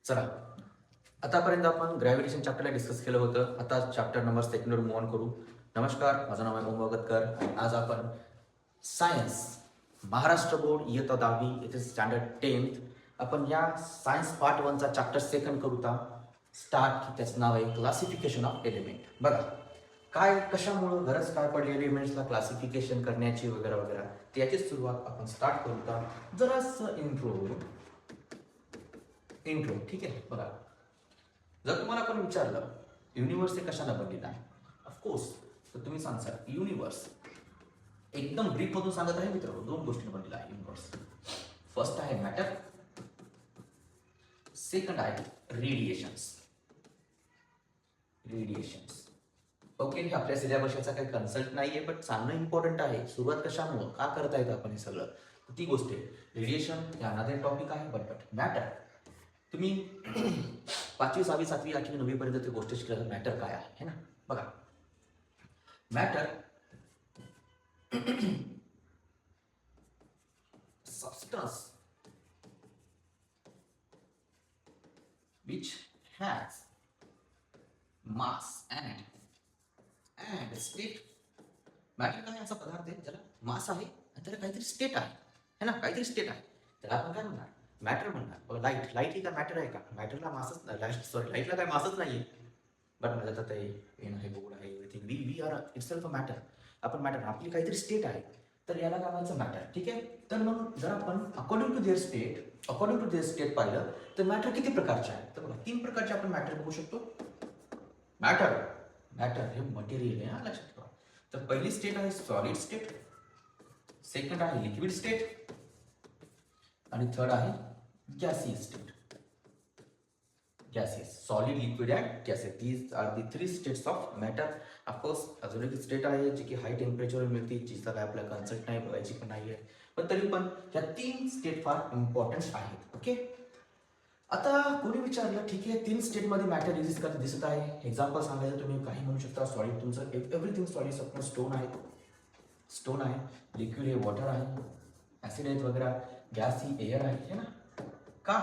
चला, आतापर्यंत आपण ग्रॅव्हिटेशन चॅप्टरला डिस्कस केलं होतं. आता chapter number second var move on करू. नमस्कार, माझं नाव आहे ओम भगतकर आणि आज आपण सायन्स महाराष्ट्र बोर्ड इयत्ता 10वी इथे स्टँडर्ड 10th आपण या सायन्स पार्ट 1चा चॅप्टर सेकंड करूता स्टार्ट. त्याचं नाव आहे क्लासिफिकेशन ऑफ एलिमेंट. बघा काय कशामुळं गरज काय पडली एलिमेंट्सला क्लासिफिकेशन करण्याची वगैरे वगैरे, त्याची सुरुवात आपण स्टार्ट करूता. जरासं इंट्रो ठीक आहे. बघा, जर तुम्हाला कोणी विचारलं युनिवर्स हे कशाला बनलेला आहे, ऑफकोर्स तर तुम्ही सांगता युनिवर्स एकदम ब्रीफ मधून सांगत आहे मित्र. दोन गोष्टी बनलेला आहे युनिवर्स. फर्स्ट आहे मॅटर, सेकंड आहे रेडिएशन्स. ओके, हे आपल्या सिलेबसचा काही कन्सल्ट नाहीये, पण सांगणं इम्पॉर्टंट आहे. सुरुवात कशामुळं का करता येतं आपण हे सगळं, ती गोष्ट आहे. रेडिएशन हे अनदर टॉपिक आहे, बट मॅटर तुम्ही 5वी 6वी 7वी 8वी 9वी पर्यंत ते गोष्ट शिकल्या मॅटर काय आहे है ना. बघा, matter substance which has mass and state. Matter काय असा पदार्थ आहे ज्याला मास आहे आणि त्याला काहीतरी स्टेट आहे है ना, काहीतरी स्टेट आहे. त्याला आपण काय म्हणणार, मॅटर म्हणणार. बघा, लाईट ही काय मॅटर आहे का? मॅटरला मासच लाईटला काय मासच नाहीये. बट माझ्या तर ते पेन आहे, बोर्ड आहे, everything we are itself a matter. आपण मॅटर, आपली काहीतरी स्टेट आहे, तर याला काय म्हणायचं मॅटर. ठीक आहे. तर मग जर आपण अकॉर्डिंग टू देअर स्टेट पाहिलं तर मॅटर किती प्रकारचे आहे, तर बघा 3 प्रकारचे आपण मॅटर बघू शकतो. मॅटर हे मटेरियल आहे, लक्षात ठेवा. तर पहिली स्टेट आहे सॉलिड स्टेट, सेकंड आहे लिक्विड स्टेट आणि थर्ड आहे gaseous state. Solid, liquid and gaseous, these are the 3 states of matter. Of course अजून एक स्टेट आहे जी की हाय टेम्परेचरवर मिळते, जिचा काय आपला कन्सेप्ट नाही, बघायची पण नाही आहे, पण तरी पण ह्या 3 स्टेट फार इम्पॉर्टंट आहेत. ओके, आता कोणी विचारलं ठीक आहे 3 स्टेटमध्ये मॅटर एक्झिस्ट करत दिसत आहे. एक्झाम्पल सांगायचं तुम्ही काही म्हणू शकता. सॉलिड तुमचं एव्हरीथिंग सॉलिड, आपण स्टोन आहे, लिक्विड हे वॉटर आहे, ऍसिड आहेत वगैरे, गॅस ही एअर आहे ना. का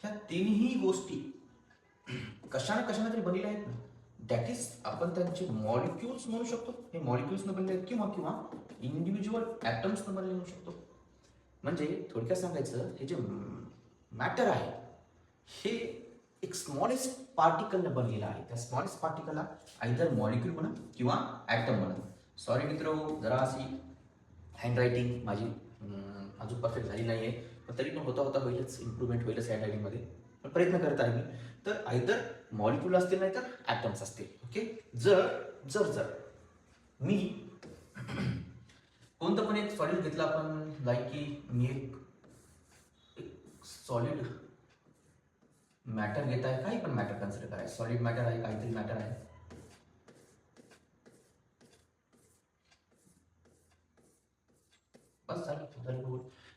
ह्या तिन्ही गोष्टी कशाने तरी बनलेल्या आहेत ना, दॅट इज आपण त्यांचे मॉलिक्युल्स म्हणू शकतो. हे मॉलिक्युल्स न बनले किंवा इंडिव्हिज्युअल ॲटम्स न बनले म्हणू शकतो. म्हणजे थोडक्यात सांगायचं, हे जे मॅटर आहे हे एक स्मॉलेस्ट पार्टिकलने बनलेलं आहे. त्या स्मॉलेस्ट पार्टिकलला आयदर मॉलिक्यूल म्हणा किंवा ॲटम म्हणा. सॉरी मित्र, जरा अशी हँडरायटिंग माझी अजून परफेक्ट झाली नाही आहे, पण तरी पण होता होईलच, इम्प्रूव्हमेंट होईलच हँडरायटिंगमध्ये, पण प्रयत्न करत आहे मी. तर आयदर मॉलिक्यूल असतील नाही तर ॲटम्स असतील. ओके, जर मी कोणतं पण एक सॉलिड घेतलं आपण, लाईक की मी एक सॉलिड मॅटर घेत आहे, काही पण मॅटर कन्सिडर करायचं. सॉलिड मॅटर आहे, काहीतरी मॅटर आहे, बस झालं.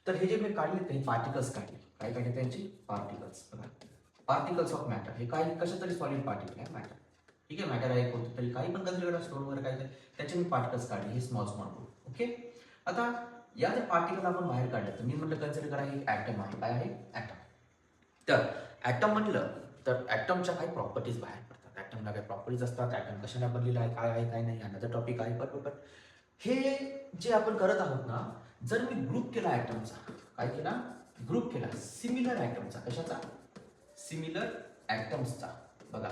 तर हे जे मी काढले ते पार्टिकल्स काढले, काय काढले त्यांचे पार्टिकल्स. बघा, पार्टिकल्स ऑफ मॅटर हे काही कशा तरी सॉलिड पार्टिकल आहे मॅटर. ठीक आहे, मॅटर आहे कोणतं तरी, काही पण कन्सिडर करा, स्टोन वगैरे काही, त्याचे मी पार्टिकल्स काढले, हे स्मॉल ओके. आता या जर पार्टिकल आपण बाहेर काढलं तर मी म्हटलं कन्सिडर करा हे ॲटम आहे. काय आहे? ॲटम. तर ॲटम म्हणलं तर ॲटमच्या काही प्रॉपर्टीज बाहेर पडतात. ॲटमला काही प्रॉपर्टीज असतात, ॲटम कशाला बनलेला आहे, काय आहे काय नाही, अनदर टॉपिक आहे. पण हे जे आपण करत आहोत ना, जर मी ग्रुप केला ॲटमचा, काय केला, ग्रुप केला सिमिलर ॲटमचा. कशाचा? सिमिलर ॲटम्सचा. बघा,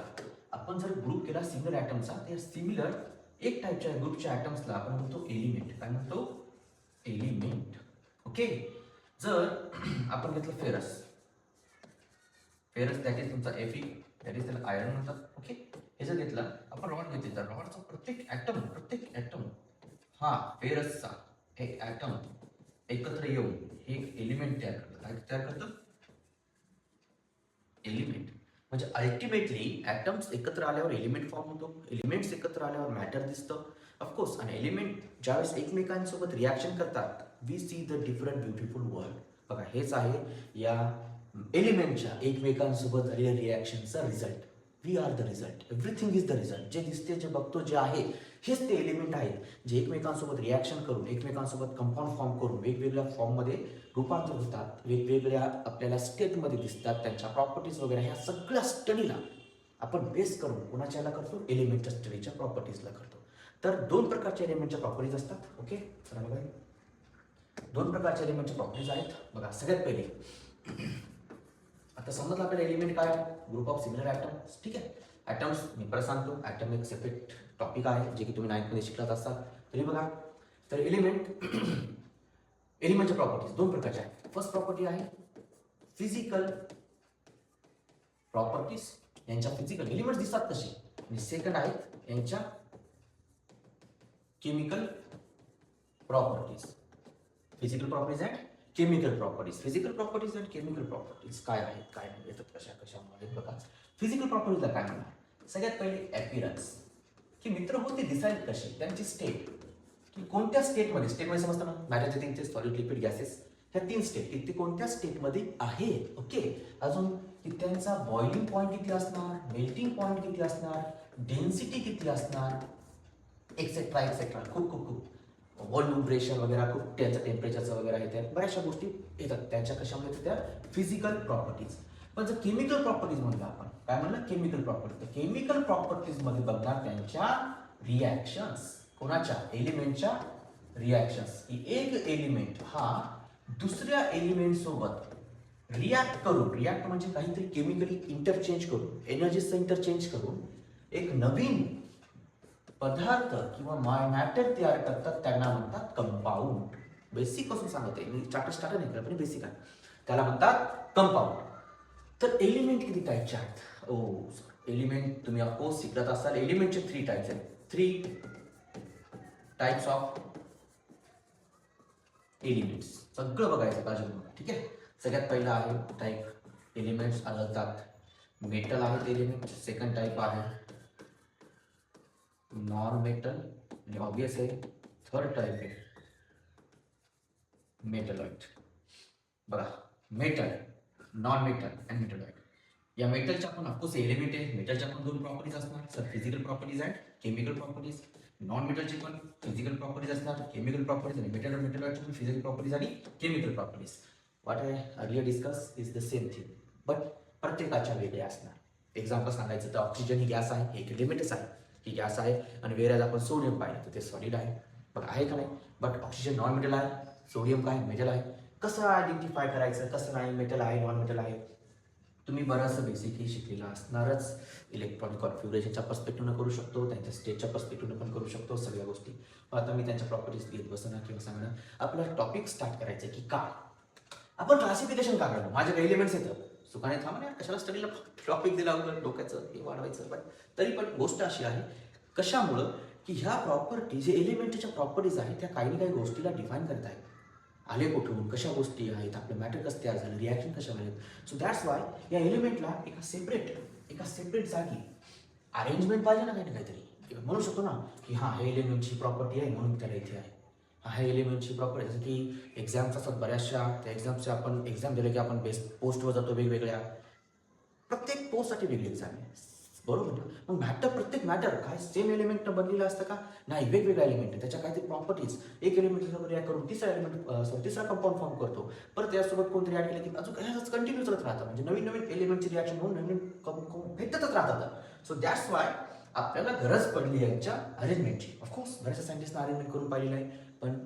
आपण जर ग्रुप केला सिमिलर ॲटमचा, तर सिमिलर एक टाईपच्या ग्रुपच्या ॲटम्सला आपण म्हणतो एलिमेंट. काय म्हणतो? एलिमेंट. ओके, जर आपण घेतलं फेरस दॅट इज तुमचा Fe, दॅट इज त्याला आयरन म्हणतात. ओके, हे जर घेतलं आपण रॉड घेतली तर रॉडचा प्रत्येक ॲटम हा फेरसचा एक ॲटम एकत्र येऊन हे एक एलिमेंट तयार करतं. काय तयार करतं? एलिमेंट. म्हणजे अल्टिमेटली ॲटम्स एकत्र आल्यावर एलिमेंट फॉर्म होतो, एलिमेंट्स एकत्र आल्यावर मॅटर दिसतं. ऑफकोर्स, आणि एलिमेंट ज्यावेळेस एकमेकांसोबत रिॲक्शन करतात, we see the different beautiful world. बघा, हेच आहे या एलिमेंटच्या एकमेकांसोबत झालेल्या रिॲक्शनचा result. We are the result, everything is the result. जे दिसते, जे बघतो, जे आहे, हेच ते एलिमेंट आहेत जे एकमेकांसोबत रिॲक्शन करून, एकमेकांसोबत कंपाऊंड फॉर्म करून, वेगवेगळ्या फॉर्ममध्ये रूपांतर होतात, वेगवेगळ्या आपल्याला स्टेटमध्ये दिसतात, त्यांच्या प्रॉपर्टीज वगैरे ह्या सगळ्या स्टडीला आपण बेस करून कोणाच्या याला करतो, एलिमेंटच्या स्टडीच्या प्रॉपर्टीजला करतो. तर दोन प्रकारच्या एलिमेंटच्या प्रॉपर्टीज असतात. ओके, चला बघा, दोन प्रकारच्या एलिमेंटच्या प्रॉपर्टीज आहेत. बघा, सगळ्यात पहिले आता समजलं आपल्याला एलिमेंट काय, ग्रुप ऑफ सिमिलर ॲटम्स. ठीक आहे, ॲटम्स मी परत सांगतो, ॲटम एक सेपरेट टॉपिक आहे जे की तुम्ही 9th मध्ये शिकलात असाल. तरी बघा, तर एलिमेंटच्या प्रॉपर्टीज दोन प्रकारच्या आहेत. फर्स्ट प्रॉपर्टी आहे फिजिकल प्रॉपर्टीज, यांच्या फिजिकल एलिमेंट्स दिसतात कसे, आणि सेकंड आहेत यांच्या chemical properties. Physical properties and chemical properties. Physical properties and chemical properties काय आहेत, काय नाही, येतात कशामध्ये. बघा, फिजिकल प्रॉपर्टीजला काय म्हणतात, सगळ्यात पहिले ॲपिरन्स, की मित्र होते दिसायला कसे, त्यांची स्टेट, की कोणत्या स्टेटमध्ये, स्टेटमध्ये समजतं ना, मॅटरचे तीन स्टेट, सॉलिड, लिक्विड, गॅसेस, ह्या तीन स्टेट, की ते कोणत्या स्टेटमध्ये आहेत. ओके, अजून की त्यांचा बॉइलिंग पॉईंट किती असणार, मेल्टिंग पॉईंट किती असणार, डेन्सिटी किती असणार, एक्सेट्रा एक्सेट्रा, खूप खूप खूप व्हॉल्यूम प्रेशर वगैरे, खूप त्यांचं टेम्परेचरचं वगैरे येते, बऱ्याचशा गोष्टी येतात त्यांच्या कशामध्ये येतात, त्या फिजिकल प्रॉपर्टीज. पण जर केमिकल प्रॉपर्टीज म्हणलं आपण, काय म्हणलं, केमिकल प्रॉपर्टी, तर केमिकल प्रॉपर्टीजमध्ये बघणार त्यांच्या रिॲक्शन्स, कोणाच्या, एलिमेंटच्या रिॲक्शन्स, की एक एलिमेंट हा दुसऱ्या एलिमेंट सोबत रिॲक्ट करून, रिॲक्ट म्हणजे काहीतरी केमिकली इंटरचेंज करून, एनर्जीचं इंटरचेंज करून एक नवीन पदार्थ किंवा मॅटर तयार करतात, त्यांना म्हणतात कंपाऊंड. बेसिक पासून सांगते मी, स्टार्टर नाही करत पण बेसिक आहे, त्याला म्हणतात कंपाऊंड. तर एलिमेंट किती टाईपचे आहेत, एलिमेंट तुम्ही ऑफकोर्स शिकत असाल, एलिमेंटचे 3 टाईप्स आहेत, 3 टाईप्स ऑफ एलिमेंट्स, सगळं बघायचं काळजी करून. ठीक आहे, सगळ्यात पहिला आहे टाईप एलिमेंट्स आढळतात, मेटल आहेत एलिमेंट. सेकंड टाईप आहे नॉन मेटल, म्हणजे ऑब्वियस आहे. थर्ड टाईप आहे मेटलॉइड. बघा, metal, non metal and metalloid. या मेटलच्या पण ऑफकोर्स एलिमेंट आहे, मेटलच्या पण 2 प्रॉपर्टीज असणार, sir, physical properties and chemical properties. Non मेटलची पण फिजिकल प्रॉपर्टीज असणार, केमिकल प्रॉपर्टीज, आणि मेटलॉइडची पण फिजिकल प्रॉपर्टीज आणि chemical properties. What I earlier discuss is the same thing, but प्रत्येकाच्या वेगळ्या असणार. एक्झाम्पल सांगायचं तर ऑक्सिजन ही गॅस आहे, एक एलिमेंटच आहे, ही गॅस आहे, आणि वेळेला आपण सोडियम पाहिलं तर ते सॉलिड आहे. बघा, आहे का नाही, बट ऑक्सिजन नॉन मेटल आहे, सोडियम काय मेटल आहे. कसं आयडेंटिफाय करायचं, कसं नाही, मेटल आहे नॉन मेटल आहे, तुम्ही बरंचसं बेसिकली शिकलेलं असणारच. इलेक्ट्रॉनिक कॉन्फिगरेशनच्या पर्स्पेक्टिव्हनं करू शकतो, त्यांच्या स्टेटच्या पर्स्पेक्टिव्हनं पण करू शकतो, सगळ्या गोष्टी. आता मी त्यांच्या प्रॉपर्टीज घेत बसणार किंवा सांगणार. आपला टॉपिक स्टार्ट करायचं की का आपण क्लासिफिकेशन का करतो, माझ्याकडे एलिमेंट्स येतं, सुखाने थांबा ना, कशाला स्टडीला टॉपिक दिला वगैरे, डोक्याचं हे वाढवायचं. पण तरी पण गोष्ट अशी आहे, कशामुळं, की ह्या प्रॉपर्टी जे एलिमेंटच्या प्रॉपर्टीज आहेत, त्या काही ना काही गोष्टीला डिफाईन करत आहेत. आले कुठून, कशा गोष्टी आहेत, आपलं मॅटर कसं तयार झालं, रिॲक्शन कशा झाले. सो दॅट्स वाय या एलिमेंटला एका सेपरेट जागी अरेंजमेंट पाहिजे ना, काही ना काहीतरी. म्हणू शकतो ना की हां, हे एलिमेंटची प्रॉपर्टी आहे म्हणून त्याला इथे आहे, हा एलिमेंटची प्रॉपर्टी. जसं की एक्झाम्स असतात बऱ्याचशा, त्या एक्झामच्या आपण एक्झाम दिले की आपण बेस्ट पोस्टवर जातो, वेगवेगळ्या, प्रत्येक पोस्टसाठी वेगळी एक्झाम आहे, बरोबर ना. मग प्रत्येक मॅटर काय सेम एलिमेंटनं बनलेलं असतं का, नाही, वेगवेगळ्या एलिमेंट आहे, त्याच्या काहीतरी प्रॉपर्टीज, एक एलिमेंट रिॲक्ट करून तिसरा कंपाऊंड फॉर्म करतो, परत त्यासोबत कोणतरी ॲड केलं की अजून ह्याच कंटिन्यू चालत राहतं, म्हणजे नवीन नवीन एलिमेंटची रिॲक्शन होऊन नवीन कंपाऊंड भेटतच राहतात. सो दॅट्स वाय आपल्याला गरज पडली यांच्या अरेंजमेंटची. ऑफकोर्स बऱ्याचशा सायंटिस्टना अरेंजमेंट करून पाहिलेलं आहे, पण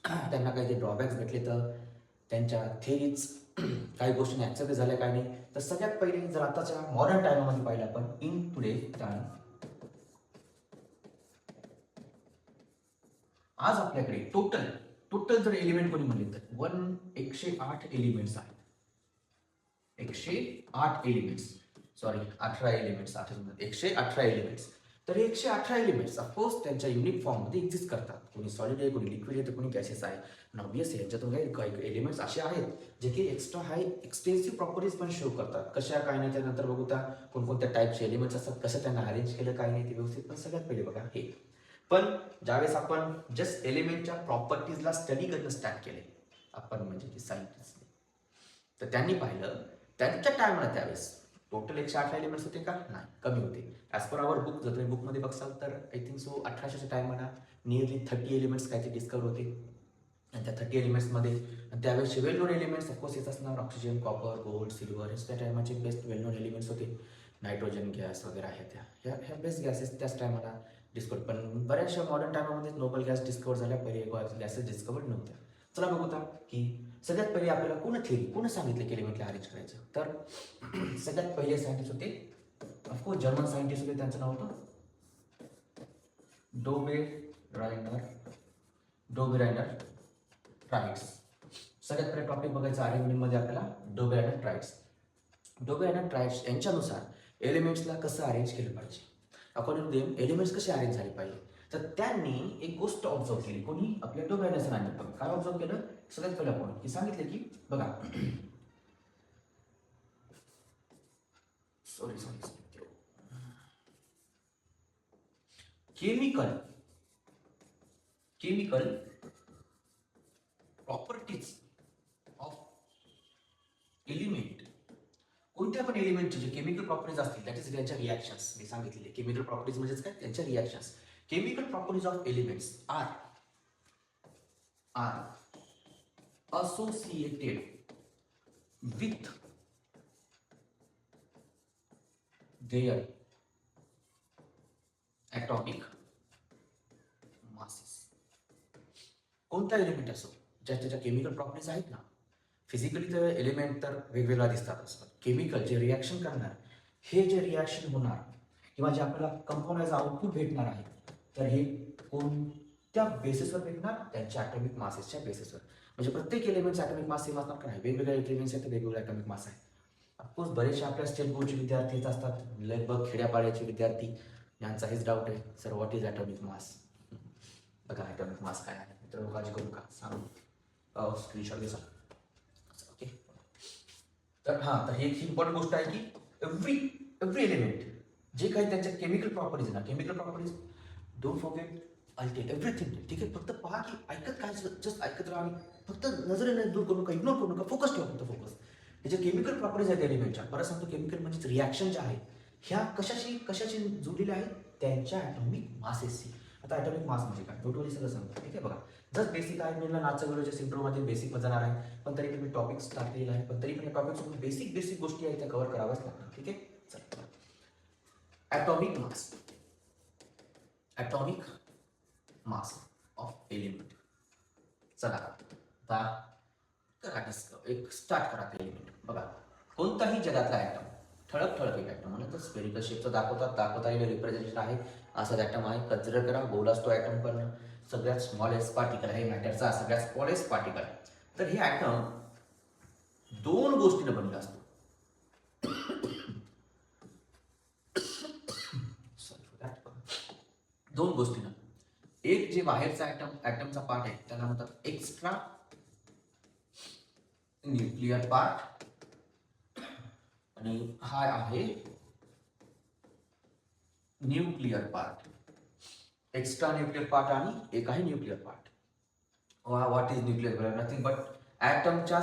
त्यांना काही ते ड्रॉबॅक्स भेटले, तर त्यांच्या थेरीज काही गोष्टी ॲक्सेप्ट झाल्या, काय नाही. तर सगळ्यात पहिले जर आताच्या मॉडर्न टाइममध्ये पाहिलं आपण, इन टुडे टाइम, आज आपल्याकडे टोटल जर एलिमेंट कोणी म्हणले तर 108 एलिमेंट्स आहेत. 108 एलिमेंट्स, सॉरी 18 एलिमेंट्स, 118 एलिमेंट्स. तर 118 एलिमेंट्स ऑफकोर्स त्यांच्या युनिक फॉर्ममध्ये एक्झिस्ट करतात. कोणी सॉलिड आहे, कोणी लिक्विड आहे, तर कोणी गॅसेस आहे. आणि ऑब्वियसली याच्यातून काही एलिमेंट्स असे आहेत जे की एक्स्ट्रा हाय एक्सटेन्सिव्ह प्रॉपर्टीज पण शो करतात. कशा काय नाही त्यानंतर बघू, त्या कोणकोणत्या टाईपचे एलिमेंट्स असतात, कसं त्यांना अरेंज केलं, काय नाही ते व्यवस्थित. पण सगळ्यात पहिले बघा हे, पण ज्यावेळेस आपण जस्ट एलिमेंटच्या प्रॉपर्टीजला स्टडी करणं स्टार्ट केले आपण, म्हणजे की सायंटिस्टने, तर त्यांनी पाहिलं त्यांच्या टायमाला त्यावेळेस टोटल 108 एलिमेंट्स होते का, नाही, कमी होते. ॲज पर आवर बुक, जर तुम्ही बुकमध्ये बघसाल तर आय थिंक सो 1800च्या टायमाला नियरली 30 एलिमेंट्स काहीतरी डिस्कवर होते. आणि त्या 30 एलिमेंट्समध्ये त्यावेळेसचे वेल नोन एलिमेंट्स ऑफकोर्स येत असणार ऑक्सिजन, कॉपर, गोल्ड, सिल्वर, हेच त्या टायमाचे बेस्ट वेल नोन एलिमेंट्स होते. नायट्रोजन गॅस वगैरे आहेत ह्या बेस्ट गॅसेस त्याच टायमाला डिस्कवर. पण बऱ्याचशा मॉडर्न टायमामध्ये नोबल गॅस डिस्कवर झाल्या, पहिले गॅसेस डिस्कवर्ड नव्हत्या. चला बघू आता की सगळ्यात पहिले आपल्याला कोण सांगितलं की एलिमेंटला अरेंज करायचं. तर सगळ्यात पहिले सायंटिस्ट होते ऑफकोर्स जर्मन सायंटिस्ट होते, त्यांचं नाव होतं डोबेरायनर ट्राइट्स. सगळ्यात पहिले टॉपिक बघायचा अरेंजमेंटमध्ये आपल्याला डोबेरायनर ट्राइट्स यांच्यानुसार एलिमेंट्सला कसं अरेंज केलं पाहिजे, अकॉर्डिंग टू देम एलिमेंट्स कसे अरेंज झाले पाहिजे. तर त्यांनी एक गोष्ट ऑब्झर्व केली. कोणी? आपल्या डोबेरायनर. काय ऑब्झर्व केलं? सगळ्यात पहिला पॉईंट की सांगितले की बघा केमिकल प्रॉपर्टीज ऑफ एलिमेंट. कोणत्या पण एलिमेंटचे जे केमिकल प्रॉपर्टीज असतील दॅट इज त्यांच्या रिॲक्शन्स. मी सांगितलेले केमिकल प्रॉपर्टीज म्हणजेच काय? त्यांच्या reactions. Chemical properties of elements are associated with their atomic masses. कोणता एलिमेंट असो ज्याच्या केमिकल प्रॉपर्टीज आहेत ना, फिजिकली तर एलिमेंट तर वेगवेगळा दिसतात असतात. केमिकल जे रिॲक्शन करणार, हे जे रिॲक्शन होणार किंवा जे आपल्याला कंपाऊंडाचं आउटपुट भेटणार आहे, तर हे कोणत्या बेसिसवर भेटणार? त्यांच्या ॲटॉमिक मासेसच्या बेसिसवर. म्हणजे प्रत्येक एलिमेंटचा ॲटॉमिक मास सेम असणार का? नाही. वेगवेगळे एलिमेंट्स आहेत, वेगवेगळे ॲटॉमिक मास आहे. ऑफकोर्स बरेचसे आपल्या स्टेट बोर्डचे विद्यार्थीच असतात, लगभग खेड्यापाड्याचे विद्यार्थी, यांचा हेच डाऊट आहे, sir what is atomic mass. बघा ॲटॉमिक मास काय आहे तर काळजी करू का सांगू, स्क्रीनशॉट घ्या. ओके. तर तर ही एक इम्पॉर्टंट गोष्ट आहे की एव्हरी एलिमेंट जे काही त्यांच्या केमिकल प्रॉपर्टीज ना, केमिकल प्रॉपर्टीज डोंट फॉरगेट अल्टेट एव्हरीथिंग. ठीक आहे, फक्त पहा की ऐकत काय, जस्ट ऐकत राहा आणि फक्त नजरेने दूर करू नका, इग्नोर करू नका, फोकस ठेवा, फक्त फोकस. हे जे केमिकल प्रॉपर्टीज आहेत एलिमेंटच्या, परत सांगतो केमिकल म्हणजेच रिॲक्शन ज्या आहेत ह्या कशाशी जुळलेल्या आहेत? त्यांच्या ॲटॉमिक मासेसशी. आता ॲटॉमिक मास म्हणजे काय टोटली सगळं सांगतो. ठीक आहे, बघा जस्ट बेसिक आहे, मी नाचच्या वेळेच्या सिम्प्रोमध्ये बेसिक जाणार आहे, पण तरी पण मी टॉपिक स्टार्ट केलेला आहे, पण तरी पण या टॉपिकसोबत बेसिक गोष्टी आहेत त्या कव्हर कराव्याच लागतात. ठीक आहे, चला ॲटॉमिक मास ऑफ एलिमेंट. चला आता एक स्टार्ट करा एलिमेंट. बघा कोणताही जगातला ॲटम ठळक एक ॲटम म्हणून तर स्पेरिकल शेपचं दाखवता येईल रिप्रेझेंटेशन आहे. असा ॲटम आहे, कन्सिडर करा. गोल असतो ॲटम पण सगळ्यात स्मॉलेस्ट पार्टिकल आहे मॅटरचा, सगळ्यात स्मॉलेस्ट पार्टिकल. तर हे ॲटम दोन गोष्टीनं बनलेला असतो. दोन गोष्टीनं. एक जे बाहेरचा ॲटमचा पार्ट आहे त्याला म्हणतात एक्स्ट्रा न्यूक्लियर पार्ट, आणि हा आहे nuclear part. Extra nuclear part आणि एक आहे nuclear part. What is nuclear part? Nothing but ॲटमच्या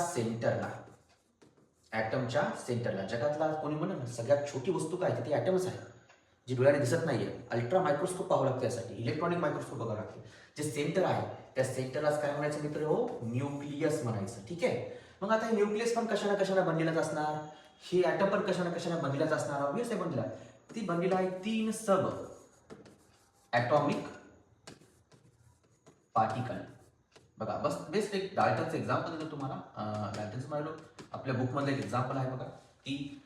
सेंटरला जगातला कोणी म्हणा ना सगळ्यात छोटी वस्तू काय ती ॲटमच आहे, जी डोळ्याने दिसत नाहीये. अल्ट्रा मायक्रोस्कोप पाहावं लागतं यासाठी, इलेक्ट्रॉनिक मायक्रोस्कोप बघावं लागतं. जे सेंटर आहे त्या सेंटरलाच काय म्हणायचं मित्र हो? न्यूक्लियस म्हणायचं. ठीक आहे, मग आता हे न्यूक्लियस पण कशाला बनलेलाच असणार, ही ॲटम पण कशाला बनलेलाच असणार. ऑब्वियस आहे बनलेला. ती बनलेला आहे 3 सब ॲटॉमिक पार्टिकल. बघा बस बेस्ट एक डाल्टनचं एक्झाम्पल देतो तुम्हाला. डाल्टनचं म्हणलो आपल्या बुकमधलं एक एक्झाम्पल आहे बघा की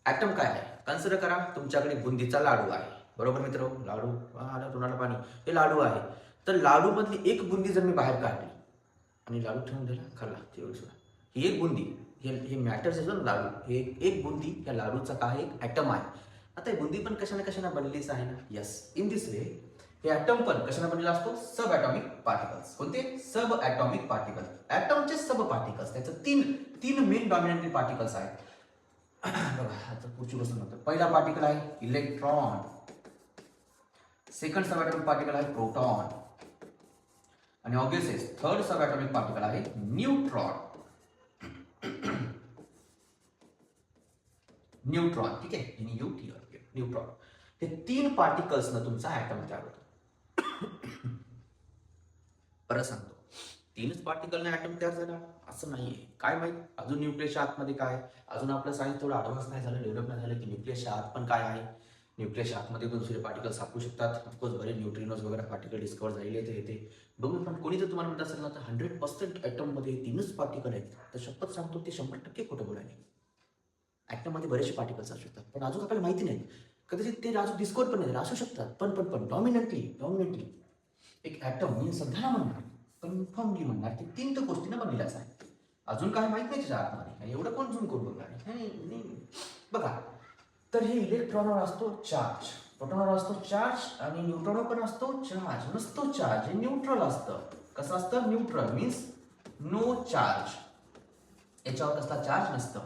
ॲटम काय आहे. कन्सिडर करा तुमच्याकडे बुंदीचा लाडू आहे, बरोबर मित्र? लाडू आला तोंडाला पाणी, हे लाडू आहे. तर लाडू मधली एक बुंदी जर मी बाहेर काढली आणि लाडू ठेवून दिला खाल्ला, तेवढी सुद्धा ही एक बुंदी, हे मॅटर्स आहे ना लाडू, हे एक बुंदी या लाडूचा काय एक ॲटम आहे. आता ही बुंदी पण कशाला बनलेलीच आहे ना. यस, इन दिस वे हे ॲटम पण कशाला बनलेला असतो? सब ॲटॉमिक पार्टिकल्स. कोणते? सब ॲटॉमिक पार्टिकल्स. ॲटमचे सब पार्टिकल्स, त्याचं तीन मेन डॉमिनंट पार्टिकल्स आहेत. बघा आता पुढची गोष्ट म्हणतो. पहिला पार्टिकल आहे इलेक्ट्रॉन, सेकंड सब ॲटॉमिक पार्टिकल आहे प्रोटॉन, आणि ऑब्वियसली थर्ड सब ॲटॉमिक पार्टिकल आहे न्यूट्रॉन. ठीक आहे, न्यूट्रॉन. हे 3 पार्टिकल्स ना तुमचा ॲटम तयार होतो. परत सांगतो, तीनच पार्टिकलने ऍटम तयार झाला असं नाहीये. काय माहित अजून न्यूक्लियसच्या आतमध्ये काय, अजून आपलं सायन्स थोडं ॲडव्हान्स नाही झालं, डेव्हलप नाही झालं की न्यूक्लियसच्या आत पण काय आहे. न्यूक्लियसच्या आतमध्ये पण दुसरे पार्टिकल सापडू शकतात. ऑफकोर्स बरे न्यूट्रिनोज वगैरे पार्टिकल डिस्कवर झालेले ते येते बघून. पण कोणी जर तुम्हाला म्हणत असेल ना तर 100% ॲटममध्ये तीनच पार्टिकल आहेत, तर शपथ सांगतो ते 100% खोटं बोलायला. ॲटममध्ये बरेचसे पार्टिकल्स असू शकतात, पण अजून आपल्याला माहिती नाही. कदाचित ते अजून डिस्कवर पण नाही असू शकतात. पण डॉमिनंटली एक ॲटम मी सध्याला म्हणणार, कन्फर्मली म्हणणार की 3 तर गोष्टीनं बनलेलाच आहे. अजून काय माहित नाही त्याच्या आतमध्ये, एवढं कोण झूम करून बघणार आहे. बघा, तर हे इलेक्ट्रॉनवर असतो चार्ज, प्रोटॉनवर असतो चार्ज आणि न्यूट्रॉनवर पण असतो चार्ज. नसतो चार्ज, हे न्यूट्रल असतं. कसं असतं? Neutral means no charge. याच्यावर कसला चार्ज नसतं.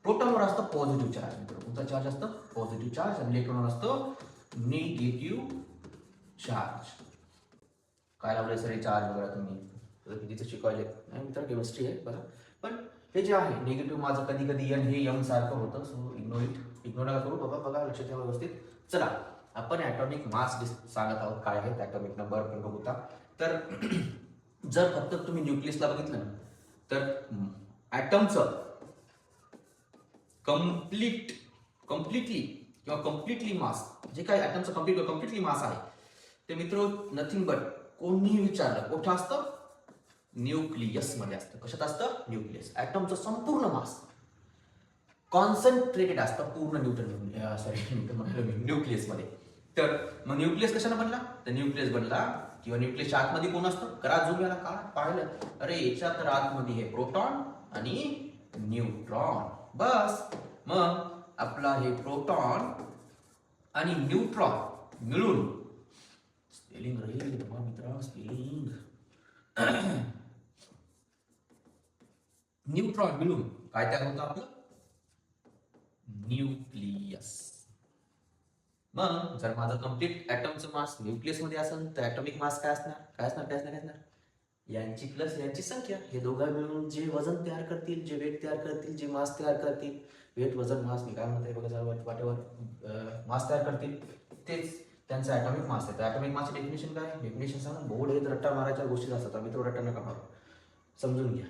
प्रोटॉनवर असतं पॉझिटिव्ह चार्ज. कोणता चार्ज असतं? Positive charge. आणि इलेक्ट्रॉनवर असतं निगेटिव्ह चार्ज. काय लावलंय सर हे चार्ज वगैरे तुम्ही कितीचं शिकवायले नाही मित्र, केमिस्ट्री आहे बघा. पण हे जे आहे निगेटिव्ह माझं कधी कधी एन हे यम सारखं होतं, सो इग्नोर नका करू. बघा लक्षात ठेवा व्यवस्थित. चला आपण ॲटॉमिक मास सांगत आहोत काय आहे, ॲटॉमिक नंबर पण बघूता. तर जर फक्त तुम्ही न्यूक्लियसला बघितलं ना तर ॲटमचं कम्प्लिटली मास जे काय ॲटमचं कम्प्लिटली मास आहे ते मित्र नथिंग बट, कोणीही विचारलं कुठं असतं? न्यूक्लियस मध्ये असतं. कशात असतं? न्यूक्लियस. ॲटमचं संपूर्ण मास कॉन्सन्ट्रेटेड असतं पूर्ण न्यूक्लियस मध्ये. तर मग न्यूक्लियस कशाने बनला? तर न्यूक्लियस बनला किंवा न्यूक्लियसच्या आतमध्ये कोण असतं? करा झूम याला का पाहिलं? अरे याच्यात तर आतमध्ये हे प्रोटॉन आणि न्यूट्रॉन. बस मग आपला हे प्रोटॉन आणि न्यूट्रॉन मिळून स्पेलिंग राहील मित्र, स्पेलिंग न्यूट्रॉन मिळून काय तयार होतं? आपलं न्यूक्लियस. मग जर माझं कम्प्लीट ॲटमचं मास न्यूक्लियस मध्ये असेल तर ॲटॉमिक मास काय असणार? यांची प्लस यांची संख्या. हे दोघं मिळून जे वजन तयार करतील, जे वेट तयार करतील, जे मास तयार करतील, वेट वजन मास मी काय म्हणते बघा, वाटेवर मास तयार करतील, तेच त्यांचं ॲटॉमिक मास आहे. तर ॲटॉमिक मासची डेफिनेशन काय? डेफिनेशन सांगा. बोर्ड हे रट्टा मारायच्या गोष्टी असतात, आम्ही तो रट्टा नका मारू, समजून घ्या.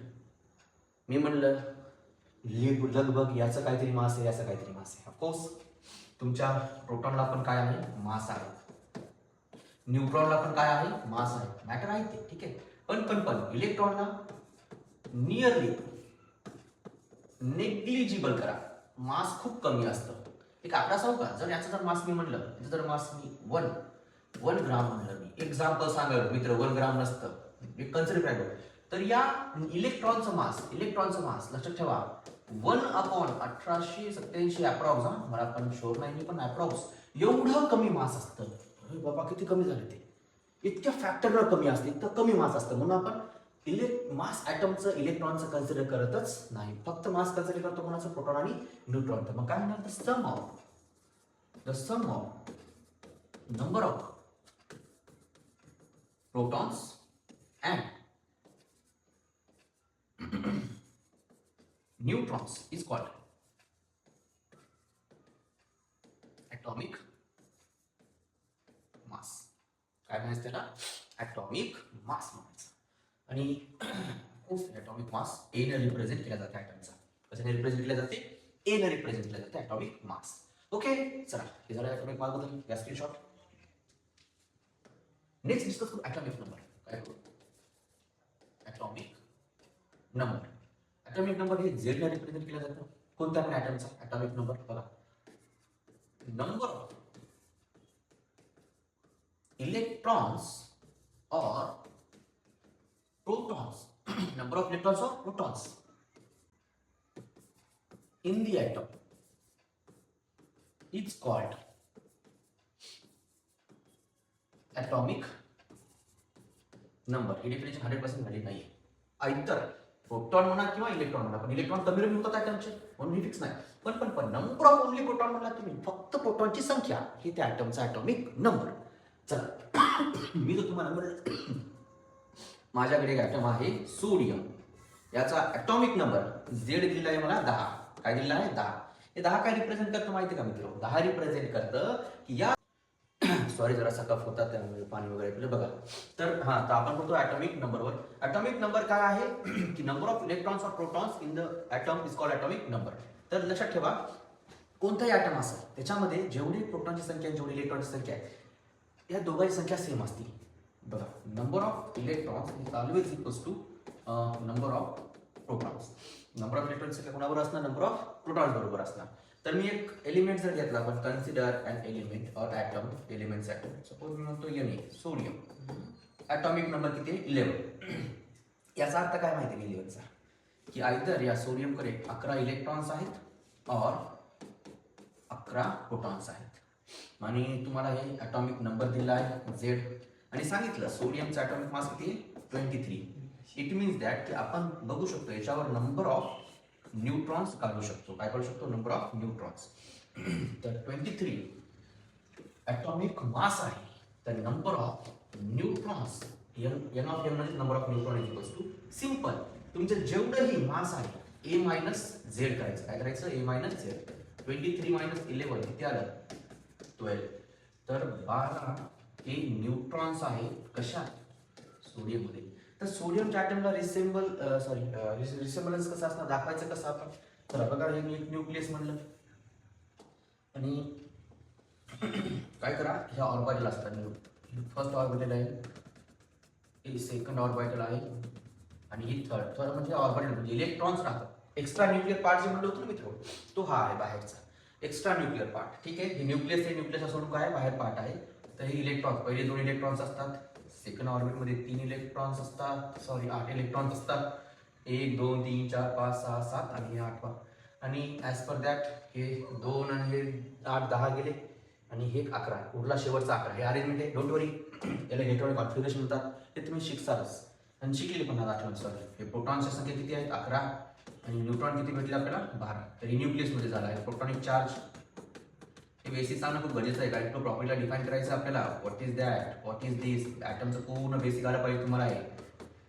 मी म्हणलं लगभग याचं काहीतरी मास आहे, याचं काहीतरी मास आहे. ऑफकोर्स तुमच्या प्रोटॉनला पण काय आहे? मास आहे. न्यूट्रॉनला पण काय आहे? मास आहे. मॅटर आहे ते, ठीक आहे. पण इलेक्ट्रॉनला नियरली नेग्लिजिबल करा, मास खूप कमी असतं. एक आकडा सांगू का? जर याचा जर मास मी म्हणलं, जर मास मी 1 ग्राम म्हणलं, मी एक्झाम्पल सांगाल मित्र, 1 ग्राम नसतं, एक कन्सिडर करा. तर या इलेक्ट्रॉनचं मास लक्षात ठेवा 1/1887 अप्रॉक्स. मला पण शोर नाही, पण अप्रॉक्स एवढं कमी मास असतं. अरे बाबा किती कमी झाले ते, इतक्या फॅक्टरवर कमी असते, इतकं कमी मास असतं. म्हणून आपण मास ॲटमचं इलेक्ट्रॉनचं कन्सिडर करतच नाही, फक्त मास कन्सिडर करतो कोणाचं? प्रोटॉन आणि न्यूट्रॉन. तर मग काय म्हणणार? The sum of number of protons and neutrons is called atomic mass. काय म्हणायचं त्याला? atomic mass म्हणायचं. आणि atomic mass A ने रिप्रेझेंट केला जाते ॲटमचा. कशाने रिप्रेझेंट केला जाते? A ने रिप्रेझेंट केला जाते atomic mass. ओके, चला हे झालं atomic mass बद्दल. या स्क्रीनशॉट. नेक्स्ट डिस्कस करू atomic नंबर. काय करू? atomic number. ॲटॉमिक नंबर हे Z ने रिप्रेझेंट केला जातो. कोणत्या पण ॲटमचा ॲटॉमिक नंबर बघा. नंबर ऑफ इलेक्ट्रॉन्स और प्रोटॉन्स, नंबर ऑफ इलेक्ट्रॉन्स और protons in the atom is called atomic number. He definition 100% valid नाही. आयतर प्रोटॉन म्हणा किंवा इलेक्ट्रॉन म्हणा, पण इलेक्ट्रॉन कमी कमी होतात ॲटमचे, म्हणून फिक्स नाही. पण नंबर ऑफ ओनली प्रोटॉन म्हणला तुम्ही, फक्त प्रोटॉनची संख्या ही त्या ॲटमचा ॲटॉमिक नंबर. चला मी जर तुम्हाला म्हणलं माझ्याकडे एक ॲटम आहे सोडियम, याचा ॲटॉमिक नंबर Z दिलेला आहे मला 10. काय दिलेला आहे? 10. हे 10 काय रिप्रेझेंट करतं माहिती का मित्र? 10 रिप्रेझेंट करतं की या सॉरी जरा कफ होता त्यामुळे पाणी वगैरे पिलं बघा. तर तर आपण बोलतो ॲटॉमिक नंबरवर. ॲटॉमिक नंबर काय आहे की number of electrons or protons in the atom is called atomic number. तर लक्षात ठेवा कोणताही ॲटम असेल त्याच्यामध्ये जेवढी प्रोटॉनची संख्या जेवढी इलेक्ट्रॉनची संख्या आहे या दोघांची संख्या सेम असते. बघा number of electrons is always equals to number of protons. Number of इलेक्ट्रॉनची संख्या कोणाबरोबर असणार नंबर ऑफ प्रोटॉन्स बरोबर असणार. तर मी एक एलिमेंट जर घेतला आपण कन्सिडर अन element or atom elements atom suppose मी म्हणतो Na सोडियम. ॲटॉमिक नंबर किती आहे 11. याचा अर्थ काय माहिती आहे 11चा की आयदर या सोडियमकडे 11 इलेक्ट्रॉन्स आहेत और 11 प्रोटॉन्स आहेत आणि तुम्हाला हे ॲटॉमिक नंबर दिला आहे Z आणि सांगितलं सोडियमचा ॲटॉमिक मास किती आहे 23. इट मीन्स दॅट की आपण बघू शकतो याच्यावर नंबर ऑफ न्यूट्रॉन्स काढू शकतो. काय काढू शकतो नंबर ऑफ न्यूट्रॉन्स. तर 23 ॲटॉमिक मास आहे. तर number of neutrons n of n म्हणजे number of neutron is equals to simple तुमचं जेवढंही मास आहे a मायनस झेड करायचं. काय करायचं a मायनस झेड. 23 मायनस 11 किती आलं 12. तर 12 हे न्यूट्रॉन्स आहे कशात सोडियममध्ये. तर सोडियमच्या ॲटमला रिसेम्बलन्स कसं असणार दाखवायचं कसं आपण. तर बघा हे न्यूक्लियस म्हणलं आणि काय करा ह्या ऑर्बिटल असतात. फर्स्ट ऑर्बिटल आहे सेकंड ऑर्बिटल आहे आणि ही थर्ड म्हणजे ऑर्बिटल म्हणजे इलेक्ट्रॉन्स राहतात. एक्स्ट्रा न्यूक्लियर पार्ट जे म्हणलं होतं ना मित्र तो हा आहे बाहेरचा एक्स्ट्रा न्यूक्लियर पार्ट. ठीक आहे हे न्यूक्लियस सोडून काय बाहेर पार्ट आहे. तर हे इलेक्ट्रॉन्स पहिले 2 इलेक्ट्रॉन्स असतात. सेकंड ऑर्बिटमध्ये 3 इलेक्ट्रॉन्स असतात 8 इलेक्ट्रॉन्स असतात. 1 2 3 4 5 6 7 आणि हे 8वा आणि ॲज पर दॅट हे 2 आणि हे 8 10 गेले आणि हे 11 उरला शेवटचा 11. हे अरेंजमेंट आहे डोंट वरी. याला इलेक्ट्रॉनिक कॉन्फिगरेशन म्हणतात. हे तुम्ही शिकसालच आणि शिकलेली पण आठवण. सॉरी हे प्रोटॉनच्या संख्या किती आहेत 11 आणि न्यूट्रॉन किती भेटले आपल्याला 12. तर न्यूक्लियसमध्ये झाला आहे प्रोटॉनिक चार्ज. हे बेसिक सांगणं खूप गरजेचं आहे कारण तो प्रॉपर्टीला डिफाईन करायचं आपल्याला. What is that what is this ॲटमचं पूर्ण बेसिक आलं पाहिजे तुम्हाला आहे.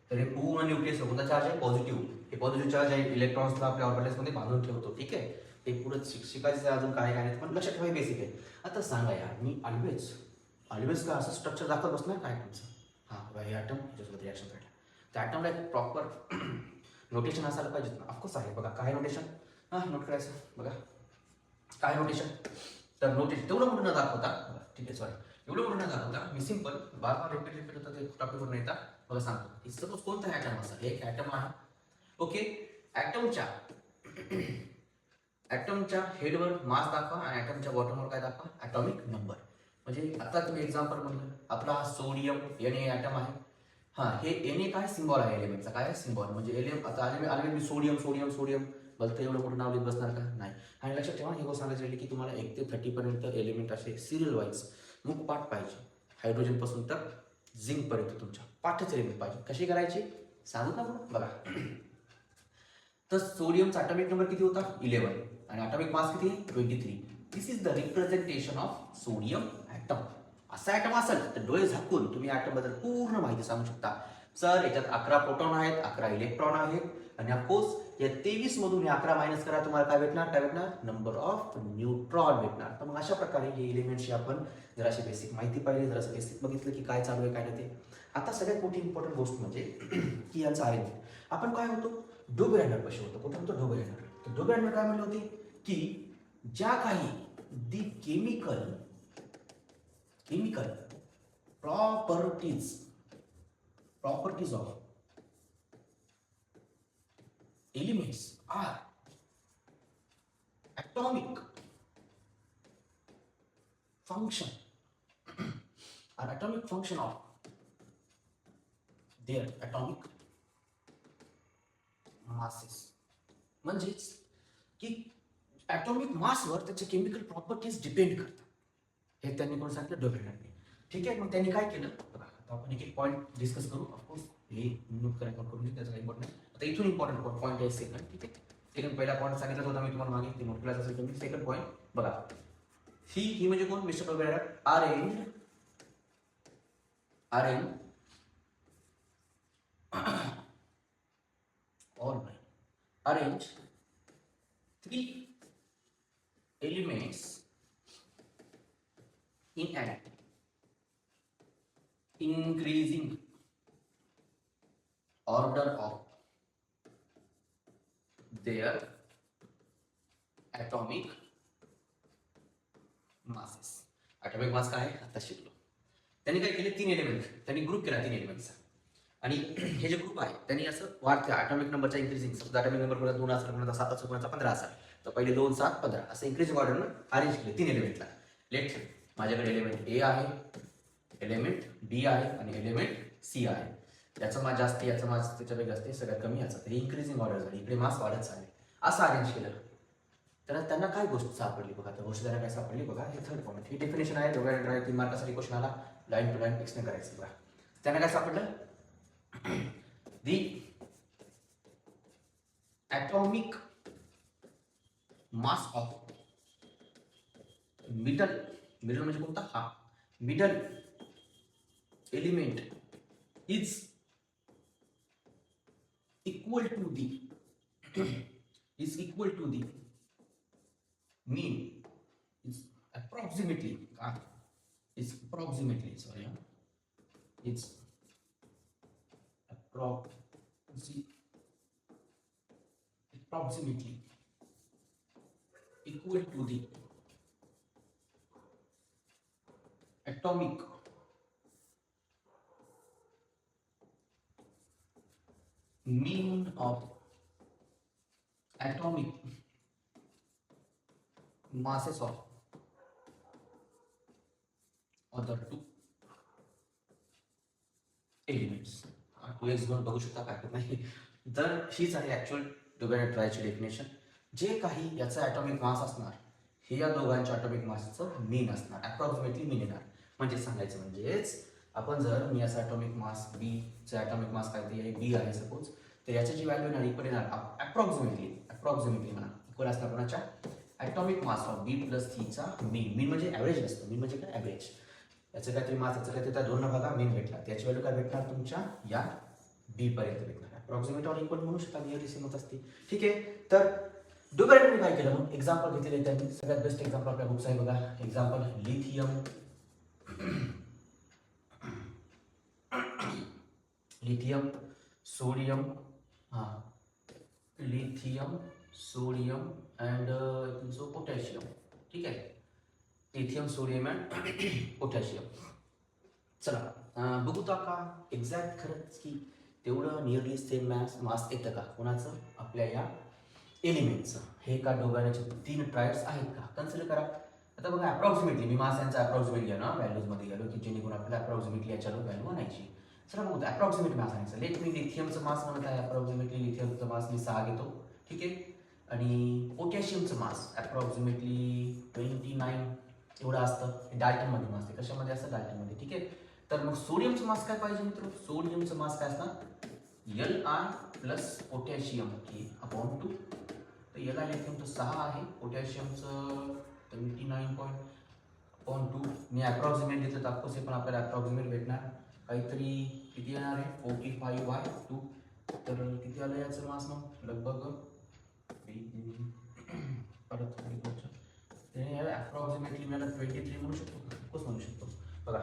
तर हे पूर्ण न्यूक्लियस कोणता चार्ज आहे पॉझिटिव्ह. हे पॉझिटिव्ह चार्ज आहे इलेक्ट्रॉन्सला आपल्या ऑर्बिटल्समध्ये बांधून ठेवतो. ठीक आहे हे पुढे शिकायचं अजून काय नाही पण लक्षात ठेवा बेसिक आहे. आता सांगा यार मी ऑलवेज का असं स्ट्रक्चर दाखवत बसणार काय ॲटमचं. हां हे ॲटम ह्याच्यासोबत रिॲक्शन करायला त्या ॲटमला एक प्रॉपर नोटेशन असायला पाहिजे. ऑफकोर्स आहे बघा काय नोटेशन नोट करायचं बघा काय नोटेशन. तर नोटेशन तेवढं मोठं न दाखवता ठीक आहे सॉरी एवढं मोठं न दाखवता मी सिंपल बार रिपीट होतं ते टॉपिकवर नाही येतात बघा सांगतो. सपोज कोणता ॲटम असा एक ॲटम आहे. ओके ॲटमच्या हेडवर मास दाखवा आणि ॲटमच्या बॉटमवर काय दाखवा ॲटॉमिक नंबर. म्हणजे आता तुम्ही एक्झाम्पल म्हणलं आपला हा सोडियम Na ॲटम आहे. हे Na काय सिम्बॉल आहे एलिमेंटचा काय सिम्बॉल म्हणजे एलिमेंट. आता आले मी सोडियम बघतं एवढं मोठं नाव लिहित बसणार का नाही. आणि लक्षात ठेवा हे गोष्ट सांगायची राहिली की तुम्हाला 1 ते 30 पर्यंत एलिमेंट असे सिरियल वाईज मुखपाठ पाहिजे. हायड्रोजन पासून तर झिंक पर्यंत तुमच्या पाठच एलिमेंट पाहिजे. कशी करायची सांगू का बघा. तर सोडियमचा ॲटॉमिक नंबर किती होता 11 आणि ॲटॉमिक मास किती 23. This is the representation of sodium atom. असा ॲटम असेल तर डोळे झाकून तुम्ही ॲटमबद्दल पूर्ण माहिती सांगू शकता. सर याच्यात 11 प्रोटॉन आहेत 11 इलेक्ट्रॉन आहेत आणि ऑफकोर्स या 23 मधून 11 मायनस करा तुम्हाला काय भेटणार नंबर ऑफ न्यूट्रॉन भेटणार. तर मग अशा प्रकारे हे एलिमेंटची आपण जराशी बेसिक माहिती पाहिली जरासं बेसिक बघितलं की काय चालू आहे काय नाही ते. आता सगळ्यात मोठी इम्पॉर्टंट गोष्ट म्हणजे की यांचा अरेंजमेंट. आपण काय होतो डोबेरॅनर कसे होतो कुठं होतो डोबेरॅनर. तर डोबेरॅनर काय म्हणले होते की ज्या काही the chemical properties of elements are atomic function of their atomic masses. म्हणजेच की ॲटॉमिक मासवर त्याचे केमिकल प्रॉपर्टीज डिपेंड करतात. हे त्यांनी कोण सांगितलं डोबेरॅनरने. ठीक आहे मग त्यांनी काय केलं बघा. आता आपण एक पॉईंट डिस्कस करू. ऑफकोर्स हे नोट करायला करून त्याचा काही इम्पॉर्टंट नाही. आता इथून इम्पॉर्टंट पॉईंट आहे सेकंड. ठीक आहे सेकंड पहिला पॉईंट सांगितला होता मी तुम्हाला मागे ते नोट करायचं असेल तुम्ही. सेकंड पॉईंट बघा ही म्हणजे कोण mister डोबेरॅनर arrange 3 elements in an atom. increasing order of their atomic masses. atomic mass काय आहे आता शिकलो. त्यांनी काय केले, 3 एलिमेंट त्यांनी ग्रुप केला 3 एलिमेंटचा, आणि हे जे ग्रुप आहे त्यांनी असं वाढत्या ॲटॉमिक नंबरच्या इंक्रीजिंग, समजा ॲटॉमिक नंबर कोणाचा 2 असेल, कोणाचा 7 असेल, कोणाचा 15 असेल, तर पहिले 2 7 15 असं इंक्रीजिंग ऑर्डरनं अरेंज केले 3 एलिमेंटला. लेट माझ्याकडे एलिमेंट ए आहे, एलिमेंट बी आहे आणि एलिमेंट सी आहे. याचं मास जास्त, याचं मास त्याच्यापैकी असते सगळ्यात कमी याचा, तर इंक्रीजिंग ऑर्डर झाली, इकडे मास वाढत चालले, असं अरेंज केलं. तर त्यांना काय गोष्ट सापडली बघा, तर गोष्ट त्यांना काय सापडली बघा, हे थर्ड पॉईंट, ही डेफिनेशन आहे. दोघांना ड्राईव्ह 3 मार्कासाठी क्वेश्चन आला, लाईन टू लाईन एक्सप्लेन करायचं बघा. त्यांना काय सापडलं, the atomic mass of middle म्हणजे कोणता, हा middle element is equal to the mean is approximately it's approximately equal to the atomic mean of atomic masses of other two elements. 2x घेऊन बघू शकता, काय नाही. तर हीच आहे ऍक्च्युअल डोबेन ट्रायची डेफिनेशन. जे काही याचा ॲटॉमिक मास असणार हे या दोघांच्या ॲटॉमिक मासचं मीन असणार, अप्रॉक्सिमेटली मीन येणार. म्हणजे सांगायचं म्हणजेच आपण जर मी याचा ॲटॉमिक मास बीचा ॲटॉमिक मास काय ते बी आहे सपोज, तर याची जी व्हॅल्यू येणार इक्वल येणार अप्रॉक्सिमेटली म्हणा इक्वल असणार कोणाच्या, atomic mass of B plus सीचा मीन म्हणजे ॲव्हरेज असतं. मीन म्हणजे काय, ॲव्हरेज. याचं काहीतरी मास, याचं काहीतरी त्या 2 भागा मीन भेटला, त्याची व्हॅल्यू काय भेटणार तुमच्या या बी पर्यंत भेटणार. अप्रॉक्सिमेट ऑर इक्वल म्हणू शकता, नियरली सेम होत असते. ठीक आहे. तर डोबेरेटने काय केलं मग, एक्झाम्पल घेतलेले त्यांनी. सगळ्यात बेस्ट एक्झाम्पल आपल्या बुक्स आहे बघा. Example lithium sodium and potassium. ठीक आहे, लिथियम सोडियम अँड पोटॅशियम. चला बघू तर का एक्झॅक्ट खरंच की तेवढं नियरली सेम मास येतं का कोणाचं, आपल्या या एलिमेंटचं. हे का दोघांचे 3 ट्रायड्स आहेत का, कन्सिडर करा. आता बघा अप्रॉक्सिमेटली मी मास यांचा अप्रॉक्सिमेटली आहे ना व्हॅल्यूजमध्ये गेलो की जेणेकरून आपल्याला अप्रॉक्सिमेटली याच्यावर व्हॅल्यू आणायची. चला बघू अप्रॉक्सिमेट मास आणायचं. लेट मी लिथियमचं मास म्हणत आहे, अप्रॉक्सिमेटली लिथियमचं मास मी 6 घेतो. ठीक आहे. आणि पोटॅशियमचं मास अप्रॉक्सिमेटली 29 एवढं असतं. डाल्टनमध्ये मास आहे, कशामध्ये असतं, डाल्टनमध्ये. ठीक आहे. तर मग सोडियमचं मास काय पाहिजे मित्र, सोडियमचं मास काय असणार, Li प्लस पोटॅशियम के अपॉन 2. तर याला लिथियमचं 6 आहे, पोटॅशियमचं 29.2. मी अप्रॉक्सिमेट घेतलं तर ऑफकोर्स हे पण आपल्याला अप्रॉक्सिमेट भेटणार. काहीतरी किती येणार आहे, 45/2. तर किती आलं याचं मास मग, लगभग परत अप्रॉक्सिमेटली मला 23 म्हणू शकतो, ऑफकोर्स म्हणू शकतो. बघा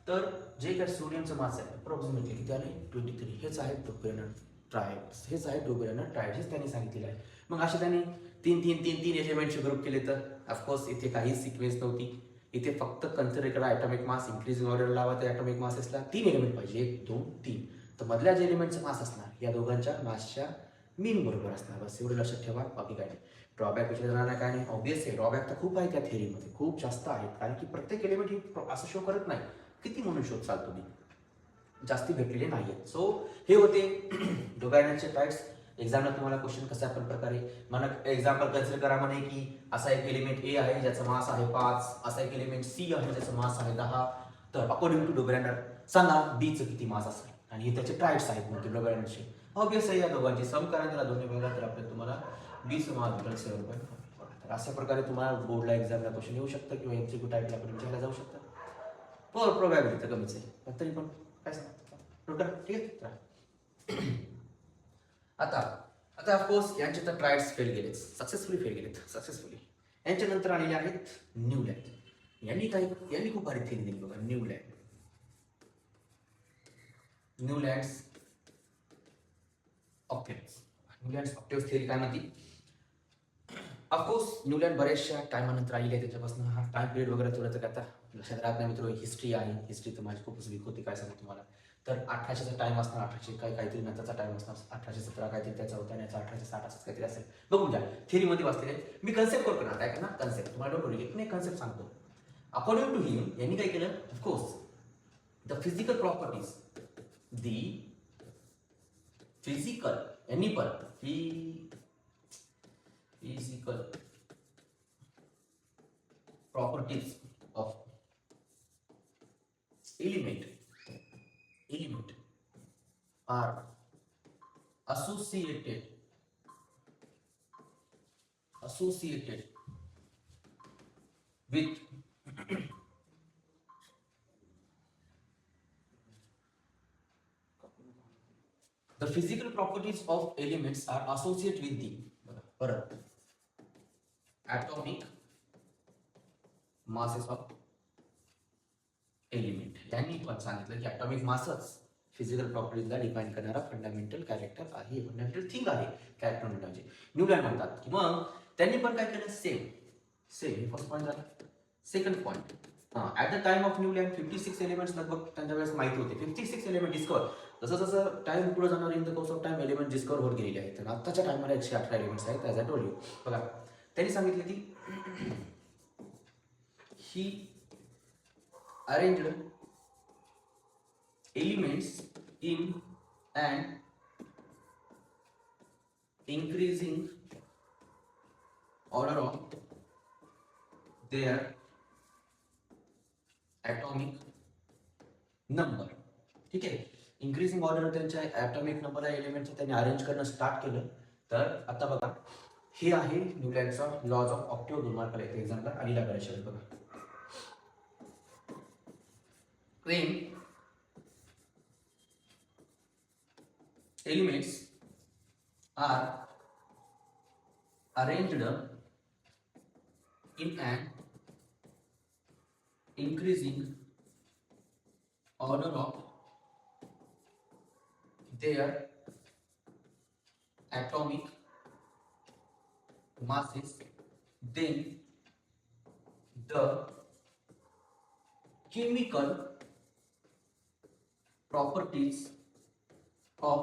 तर जे काय सोडियमचं मास आहे अप्रॉक्सिमेटली किती आले, 23. हेच आहे डोबेरेन ट्रायड्स, हेच आहे डोबेरेन ट्रायड्स, हेच त्यांनी सांगितलेलं आहे. मग असे त्यांनी 3 एलिमेंटचे ग्रुप केले. तर ऑफकोर्स इथे काहीच सिक्वेन्स नव्हती. इथे फक्त कन्सिडर करा ॲटॉमिक मास, इंक्रीजिंग ऑर्डर लावा, तर ॲटॉमिक मासेसला 3 एलिमेंट पाहिजे, 1 2 3. तर मधल्या जे एलिमेंटचं मास असणार या दोघांच्या मासच्या मीन बरोबर असणार. बस एवढं लक्षात ठेवा, बाकी काय नाही. ड्रॉबॅक विचार जाणार काय नाही, ऑब्वियस आहे ड्रॉबॅक तर खूप आहे त्या थेअरीमध्ये, खूप जास्त आहेत. कारण की प्रत्येक एलिमेंट ही असं शो करत नाही किती म्हणून शोध चालतो मी, जास्ती भेटलेले नाही आहेत. सो हे होते डोबेरेनचे ट्रायड्स. एक्झामला तुम्हाला क्वेश्चन कशा प्रकारे मला एक्झाम्पल कन्सिडर करा म्हणे की असा एक एलिमेंट ए आहे ज्याचा मास आहे 5, असा एक एलिमेंट सी आहे ज्याचा मास आहे 10. तर अकॉर्डिंग टू डोबेरेन सांगा बीचं किती मास असेल, आणि हे त्याचे ट्रायड्स आहेत म्हणते डोबेरेनचे. ऑब्वियस आहे या दोघांची सम करा, त्याला दोन्ही वेगळा, तर आपल्याला तुम्हाला 20 मार्क भेटेल 7. तर अशा प्रकारे तुम्हाला बोर्डला एक्झामला क्वेश्चन येऊ शकतं किंवा एमसीक्यू टाईपला पण विचारला जाऊ शकतं. प्रोबॅबिलिटी तर कमीच आहे, पण तरी पण काय सांगता. ठीक आहे. आता ऑफकोर्स यांचे तर ट्रायड्स फेल गेलेत, सक्सेसफुली फेल गेलेत, सक्सेसफुली. यांच्या नंतर आलेले आहेत न्यूलँड. यांनी खूप भारी थेरी दिली बघा, Newland. Newlands octaves. Newlands octaves theory काय म्हणते? ऑफकोर्स न्यूलँड बऱ्याचशा टायमानंतर आलेली आहे, त्याच्यापासून हा टाइम पिरियड वगैरे थोडं तर आता लक्षात राहत नाही मित्र. हिस्ट्री आहे, हिस्ट्री तर माझी खूपच वीक होती, काय सांगू तुम्हाला. तर 1800चा टाइम असणार, 1800 काहीतरी नंतरचा टाइम असणार, 1817 काहीतरी त्याचा होता आणि याचा 1860 असंच काहीतरी असेल, बघून घ्या. थिअरीमध्ये वाचलेले आहे मी. कन्सेप्ट करतो काय करणार, कन्सेप्ट तुम्हाला डोंट वरी, एक कन्सेप्ट सांगतो. अकॉर्डिंग टू हिम यांनी काय केलं, of course the physical properties, the physical यांनी पण physical properties of element are associated with the physical properties of elements are associated with the atomic masses of element. यांनी पण सांगितलं की ॲटॉमिक मासच फिजिकल प्रॉपर्टीजला डिफाईन करणारा फंडामेंटल कॅरेक्टर आहे, fundamental thing आहे character म्हणजे न्यूलँड म्हणतात. की मग त्यांनी पण काय केलं, सेम हे फर्स्ट पॉईंट झाला. Second point, at the time of Newland 56 elements लगभग त्यांच्या वेळेस माहिती होते. 56 एलिमेंट डिस्कवर. जसं जसं टाइम पुढे जाणार in the course of time element discover होत गेलेले आहेत. तर आत्ताच्या टाइमला 118 एलिमेंट्स आहेत ॲज आय टोल्ड यू. बघा त्यांनी सांगितलं की ही arranged elements in an increasing order of their atomic number. ठीक आहे, इंक्रीजिंग ऑर्डर त्यांच्या ॲटॉमिक नंबर एलिमेंटचं त्यांनी अरेंज करणं स्टार्ट केलं. तर आता बघा हे आहे न्यूलँडचा लॉज ऑफ ऑक्टेव्ह. 2 मार्काला येते एक्झामला आणि लागला बघा. When elements are arranged in an increasing order of their atomic masses, then the chemical properties of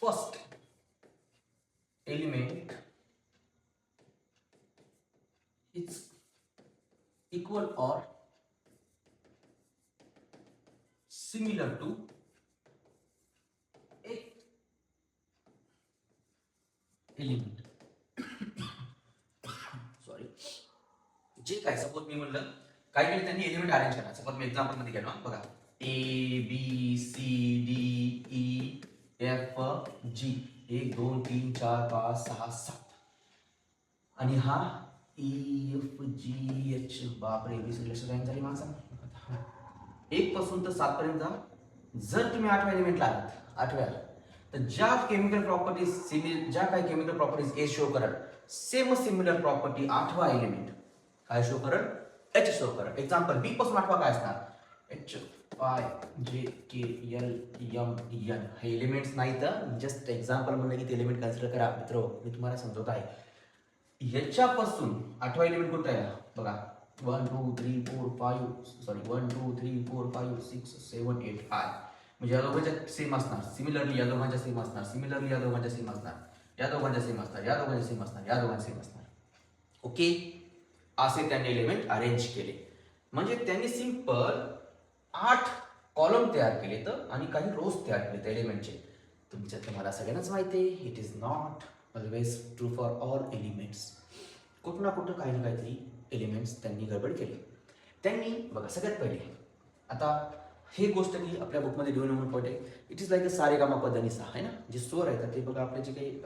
first element is equal or similar to eighth element. Sorry, जे काय सपोज मी म्हणलं काय केलं त्यांनी एलिमेंट अरेंज करा. सपोज मी example मध्ये घेतो बघा, ABCDEFG 1 2 3 4 5 6 7 आणि हा EFGH. बापरे, ABCD रँक झाली माणसा 1 पासून तर 7 पर्यंत. जर तुम्ही 8व्या एलिमेंटला आलात, 8व्या, तर ज्या केमिकल प्रॉपर्टीज ज्या काही केमिकल प्रॉपर्टीज ए शो करत, सेम सिमिलर प्रॉपर्टी 8वा एलिमेंट काय शो करत, एच शो करत. एक्झाम्पल बी पासून 8वा काय असणार, HIJKLMN. हे एलिमेंट्स नाही तर जस्ट एक्झाम्पल म्हणलं की ते एलिमेंट कन्सिडर करा मित्र. मी तुम्हाला समजवत आहे. ह्याच्यापासून 8वा एलिमेंट कोणता आहे बघा, 1 2 3 4 5 सॉरी 1 2 3 4 5 6 7 8 5. म्हणजे या दोघांच्या सेम असणार, सिमिलरली या दोघांच्या सेम असणार, सिमिलरली या दोघांच्या सेम असणार, या दोघांच्या सेम असणार, या दोघांच्या सेम असणार, या दोघांच्या सेम असणार. ओके, असे त्यांनी एलिमेंट अरेंज केले. म्हणजे त्यांनी सिंपल 8 कॉलम तयार केले तर आणि काही रोज तयार केले त्या एलिमेंटचे. तुमच्यात तुम्हाला सगळ्यांनाच माहिती आहे, it is not always true for all elements. कुठं ना कुठं काही ना काहीतरी एलिमेंट्स त्यांनी गडबड केली. त्यांनी बघा सगळ्यात पहिले आता हे गोष्ट की आपल्या बुकमध्ये लिहून म्हणून पॉईंट आहे, इट इज लाईक अ सारेगामा पधनिसा आहे ना. जे स्वर आहेत ते बघा आपले जे काही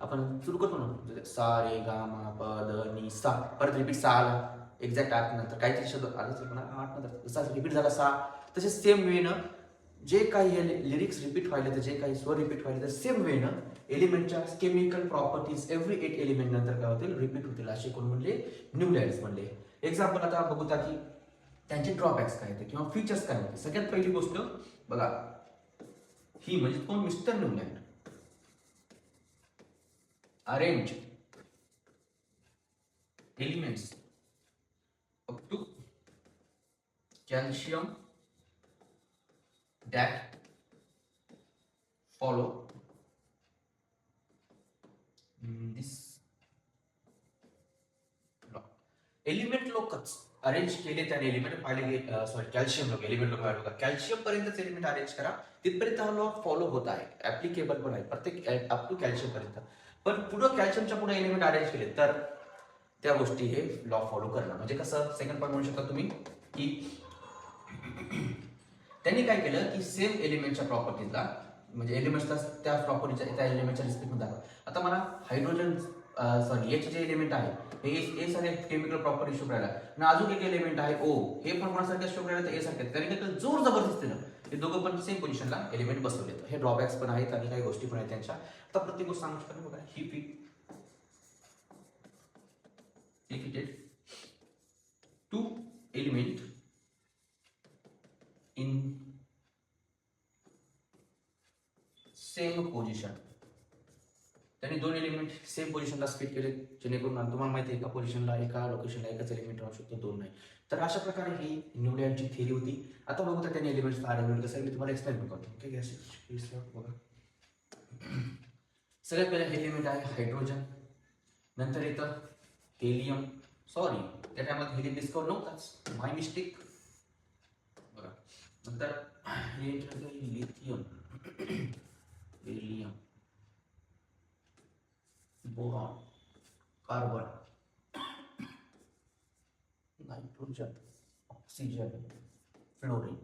आपण सुरू करतो ना, सारेगामा पधनिसा, परत रिपीट 6 आला एक्झॅक्ट 8 नंतर काहीतरी शब्द आला 8 नंतर जसा रिपीट झाला 6. तसेच सेम वेनं जे काही हे लिरिक्स रिपीट व्हायला, तर जे काही स्वर रिपीट व्हायला, तर सेम वेनं एलिमेंटच्या केमिकल प्रॉपर्टीज एव्हरी 8 एलिमेंट नंतर काय होतील, रिपीट होतील. असे कोण म्हणले, न्यूलँड्स म्हणले. एक्झाम्पल आता बघूया की त्यांचे ड्रॉबॅक्स काय होते किंवा फीचर्स काय होते. सगळ्यात पहिली गोष्ट बघा, ही म्हणजे कोण, mister Newland arrange elements up to calcium that follow this law. Element लोकच अरेंज केले, त्याने एलिमेंट पाहिले, सॉरी कॅल्शियम लोक एलिमेंट लोक बघा, कॅल्शियम पर्यंतच एलिमेंट अरेंज करा, तिथपर्यंत हा लॉ फॉलो होत आहे, ऍप्लिकेबल पण आहे प्रत्येक अप टू कॅल्शियम पर्यंत. पण पुढे कॅल्शियमच्या पुढे एलिमेंट अरेंज केले तर त्या गोष्टी हे लॉ फॉलो करणं. म्हणजे कसं, सेकंड पॉईंट म्हणू शकता तुम्ही की त्यांनी काय केलं की सेम एलिमेंटच्या प्रॉपर्टीजला, म्हणजे एलिमेंट्सला त्या प्रॉपर्टीच्या त्या एलिमेंटच्या रिस्पेक्टमध्ये दाखवा. आता मला hydrogen sorry H J element आहे हे ए सारे केमिकल प्रॉपर्टी शो करायला, आणि अजून एक एलिमेंट आहे ओ, हे पण कोणासारखे शो करायला तर ए सारखे, त्याने काय जोर जबरदस्तीनं हे दोघं पण सेम पोझिशनला एलिमेंट बसवले. हे ड्रॉबॅक्स पण आहेत आणि काही गोष्टी पण आहेत त्यांच्या. आता प्रत्येक गोष्ट सांगू शकतो बघा, ही fitted two element in same position. त्यांनी दोन एलिमेंट सेम पोझिशनला फिट केले, जेणेकरून तुम्हाला माहिती आहे एका पोझिशनला एका लोकेशनला एकच एलिमेंट राहू शकतो, दोन नाही. तर अशा प्रकारे ही न्यूलँडची थिअरी होती. आता बघू तर त्यांनी एलिमेंट्सचा अरेंजमेंट कसं आहे मी तुम्हाला एक्सप्लेन करतो. ठीक आहे, बघा सगळ्यात पहिला एलिमेंट आहे हायड्रोजन, नंतर येतं हेलियम, सॉरी त्या टायमात हेलियम डिस्कवर नव्हताच, माय मिस्टेक. बघा नंतर हे lithium, helium, boron, carbon, nitrogen, oxygen, fluorine.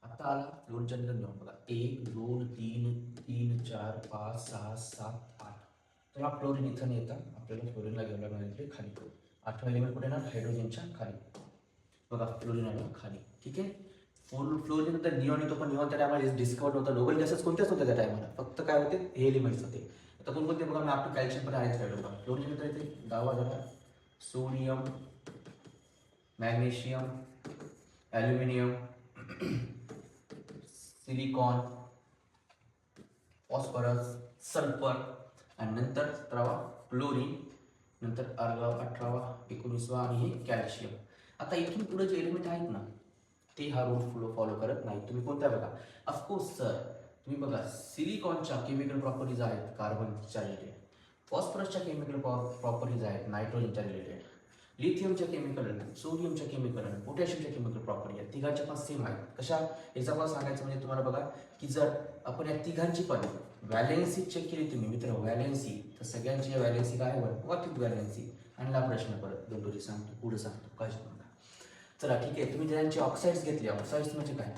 आता आला फ्लोरीनच्या घेऊन बघा 1 2 3 3 4 5 6 7 8. तर हा फ्लोरीन इथं येतात, आपल्याला फ्लोरीनला घ्यावं लागणार खाली. 8वा एलिमेंट कुठे येणार, हायड्रोजनच्या खाली. बघा फ्लोरीन आलं खाली. ठीक आहे, फ्लोरीन नंतर निऑन येतो, पण निऑन त्या टायमाला डिस्कवर होता. नोबेल गॅसेस कोणत्याच होत्या त्या टायमाला, फक्त काय होते हे एलिमेंट्स होते. आता कोणकोणते बघा, मी आपलं कॅल्शियम पण अरेंज केलं बघा. फ्लोरीन नंतर येते डावा झाला sodium, magnesium, aluminium, silicon, phosphorus, sulphur, आणि नंतर 17वा क्लोरीन, नंतर 18वा 19वा आणि हे कॅल्शियम. आता इथून पुढे जे एलिमेंट आहेत ना ते हा रूल फॉलो करत नाही. तुम्ही कोणत्या बघा, ऑफकोर्स सर तुम्ही बघा सिलिकॉनच्या केमिकल प्रॉपर्टीज आहेत कार्बनच्या रिलेटेड, फॉस्फरसच्या केमिकल प्रॉपर्टीज आहेत नायट्रोजनच्या रिलेटेड, लिथियमच्या केमिकल, सोडियमच्या केमिकल, पोटॅशियमच्या केमिकल प्रॉपर्टी आहेत, तिघांच्या पण सेम आहेत. कशा एक्झाम्पल सांगायचं म्हणजे तुम्हाला बघा की जर आपण या तिघांची पण व्हॅलेन्सी चेक केली तुम्ही मित्र, व्हॅलेन्सी तर सगळ्यांची व्हॅलेन्सी काय आहे, वाहतूक व्हॅलेन्सी. आणला प्रश्न परत दोन सांगतो, पुढे सांगतो काय नका. चला ठीक आहे, तुम्ही त्यांची ऑक्साईड्स घेतली, ऑक्साईड्स म्हणजे काय,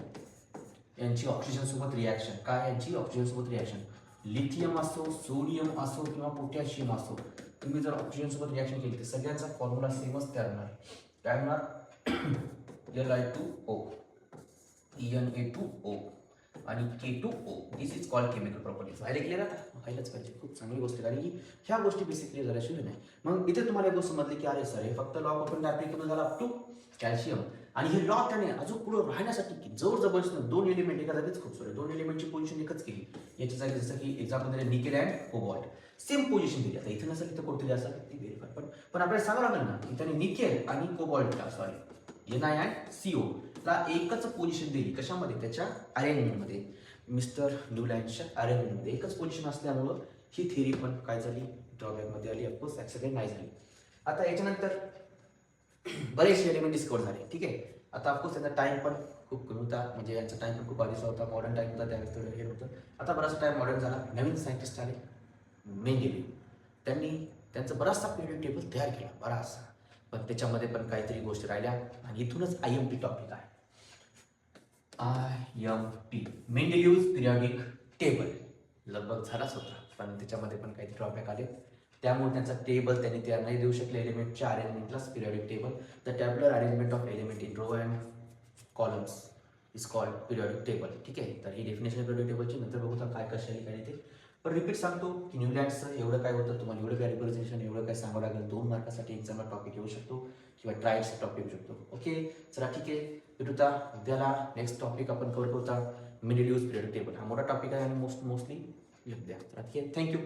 यांची ऑक्सिजन सोबत रिॲक्शन, काय यांची ऑक्सिजन सोबत रिॲक्शन, लिथियम असो, सोडियम असो किंवा पोटॅशियम असो, तुम्ही जर ऑक्सिजन सोबत रिॲक्शन केली तर सगळ्यांचा फॉर्म्युला सेमच तयार होणार. काय होणार, Li2O, Na2O आणि K2O. This is called chemical properties. व्हायला क्लिअर आता, व्हायलाच पाहिजे, खूप चांगली गोष्ट आहे, कारण की ह्या गोष्टी बेसिकली झाल्याशिवाय नाही. मग इथे तुम्हाला एक गोष्ट समजली की अरे सर हे फक्त लॉ आपण ऍप्लिकेबल झाला अप टू कॅल्शियम, आणि हे लॉ त्याने अजून पुढे राहण्यासाठी जोर जबरदस्त दोन एलिमेंट एका जागीच खूप सोडले, दोन एलिमेंटची पोझिशन एकच केली. याच्या जागी जसं की एक्झाम्पल दिले nickel and cobalt, same position दिली. आता इथं नसेल इथं कोणती असेल ती व्हेरीफाय, पण आपल्याला सांगावं लागेल ना की त्याने निकेल आणि कोबाल्टला सॉरी NiCO ला एकच पोझिशन दिली. कशामध्ये, त्याच्या अरेंजमेंटमध्ये, मिस्टर न्यूलँडच्या अरेंजमेंटमध्ये एकच पोझिशन असल्यामुळं ही थिअरी पण काय झाली, ड्रॉबॅकमध्ये आली, ऑफकोर्स ॲक्सिडेंट नाही झाली. आता याच्यानंतर बरेचसे एलिमेंट डिस्कवर झाले. ठीक आहे, आता ऑफकोर्स त्यांचा टाइम पण खूप कमी होता, म्हणजे यांचा टाइम पण खूप आधीचा होता, मॉडर्न टाइम होता, त्यावेळेस थोडं हे होतं. आता बराचसा टाइम मॉडर्न झाला, नवीन सायंटिस्ट आले, मेंडेलिव्ह. त्यांनी त्यांचा बराचसा पिरियड टेबल तयार केला, बराचसा, पण त्याच्यामध्ये पण काहीतरी गोष्टी राहिल्या, आणि इथूनच IMP टॉपिक आहे. IMP मेंडेलिव्हज पिरियॉडिक टेबल लगभग झालाच होता, पण त्याच्यामध्ये पण काही ड्रॉबॅक आले, त्यामुळे त्यांचा टेबल त्यांनी तयार नाही देऊ शकले एलिमेंटच्या अरेंजमेंटलाच periodic table. The tabular arrangement of element in row and columns is called periodic table. ठीक आहे, तर ही डेफिनेशन पिरियॉडिक टेबलची नंतर बघू काय कशाने काय ते. पण रिपीट सांगतो की न्यूलँड्सचं एवढं काय होतं, तुम्हाला एवढं काय रिप्रेझेंटेशन, एवढं काय सांगावं लागेल, 2 मार्कासाठी एक्झामला टॉपिक येऊ शकतो किंवा ट्रायल्सचा टॉपिक येऊ शकतो. ओके, चला ठीक आहे, भेटूता उद्याला. नेक्स्ट टॉपिक आपण कव्हर करता मिडिल यूज पिरियड टेबल. हा मोठा टॉपिक आहे आणि मोस्टली लिहून द्या. चला ठीक आहे, थँक्यू.